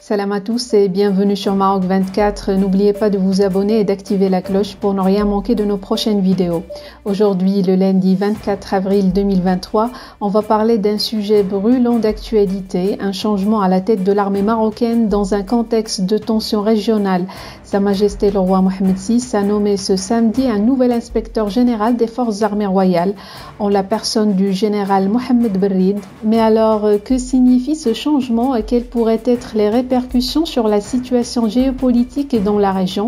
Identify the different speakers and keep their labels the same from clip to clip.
Speaker 1: Salam à tous et bienvenue sur Maroc 24. N'oubliez pas de vous abonner et d'activer la cloche pour ne rien manquer de nos prochaines vidéos. Aujourd'hui, le lundi 24 avril 2023, on va parler d'un sujet brûlant d'actualité, un changement à la tête de l'armée marocaine dans un contexte de tension régionale. Sa Majesté le roi Mohamed VI a nommé ce samedi un nouvel inspecteur général des forces armées royales, en la personne du général Mohamed Berrid. Mais alors, que signifie ce changement et quelles pourraient être les répercussions sur la situation géopolitique dans la région?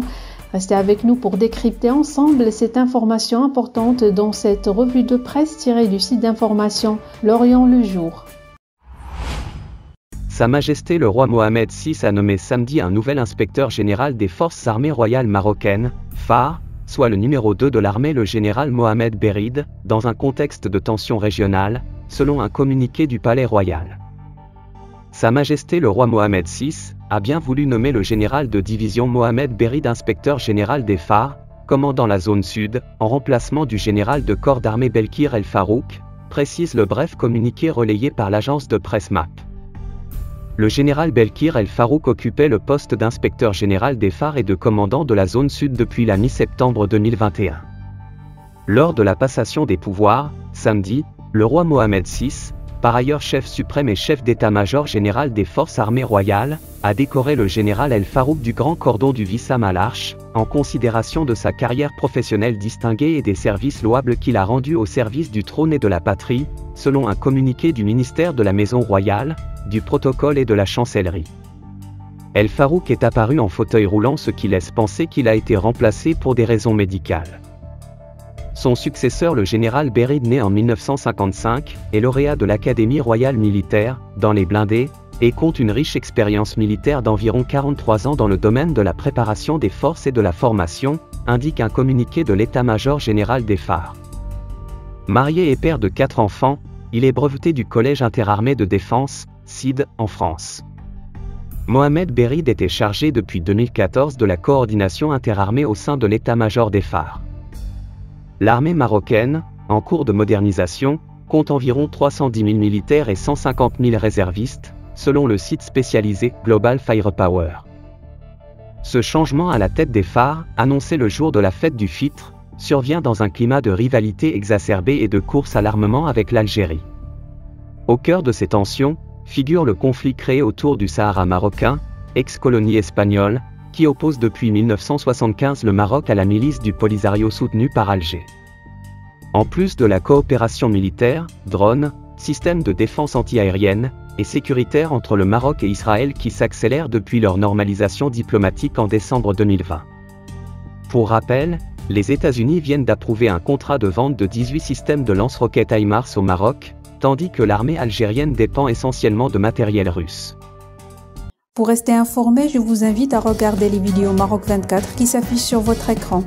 Speaker 1: Restez avec nous pour décrypter ensemble cette information importante dans cette revue de presse tirée du site d'information L'Orient le Jour.
Speaker 2: Sa Majesté le roi Mohamed VI a nommé samedi un nouvel inspecteur général des forces armées royales marocaines, phare, soit le numéro 2 de l'armée, le général Mohamed Berrid, dans un contexte de tension régionale, selon un communiqué du Palais Royal. Sa Majesté le roi Mohamed VI a bien voulu nommer le général de division Mohamed Berrid inspecteur général des phares, commandant la zone sud, en remplacement du général de corps d'armée Belkir El Farouk, précise le bref communiqué relayé par l'agence de presse MAP. Le général Belkir El Farouk occupait le poste d'inspecteur général des phares et de commandant de la zone sud depuis la mi-septembre 2021. Lors de la passation des pouvoirs, samedi, le roi Mohamed VI, par ailleurs chef suprême et chef d'état-major général des forces armées royales, a décoré le général El Farouk du Grand Cordon du Wissam à l'Arche, en considération de sa carrière professionnelle distinguée et des services louables qu'il a rendus au service du trône et de la patrie, selon un communiqué du ministère de la Maison royale, du protocole et de la chancellerie. El Farouk est apparu en fauteuil roulant, ce qui laisse penser qu'il a été remplacé pour des raisons médicales. Son successeur, le général Berrid, né en 1955, est lauréat de l'Académie royale militaire, dans les blindés, et compte une riche expérience militaire d'environ 43 ans dans le domaine de la préparation des forces et de la formation, indique un communiqué de l'état-major général des phares. Marié et père de 4 enfants, il est breveté du Collège interarmé de défense, CID, en France. Mohamed Berrid était chargé depuis 2014 de la coordination interarmée au sein de l'état-major des phares. L'armée marocaine, en cours de modernisation, compte environ 310 000 militaires et 150 000 réservistes, selon le site spécialisé Global Firepower. Ce changement à la tête des phares, annoncé le jour de la fête du Fitre, survient dans un climat de rivalité exacerbée et de course à l'armement avec l'Algérie. Au cœur de ces tensions, figure le conflit créé autour du Sahara marocain, ex-colonie espagnole, qui oppose depuis 1975 le Maroc à la milice du Polisario soutenue par Alger. En plus de la coopération militaire, drones, systèmes de défense antiaérienne et sécuritaire entre le Maroc et Israël qui s'accélèrent depuis leur normalisation diplomatique en décembre 2020. Pour rappel, les États-Unis viennent d'approuver un contrat de vente de 18 systèmes de lance-roquettes HIMARS au Maroc, tandis que l'armée algérienne dépend essentiellement de matériel russe.
Speaker 1: Pour rester informé, je vous invite à regarder les vidéos Maroc 24 qui s'affichent sur votre écran.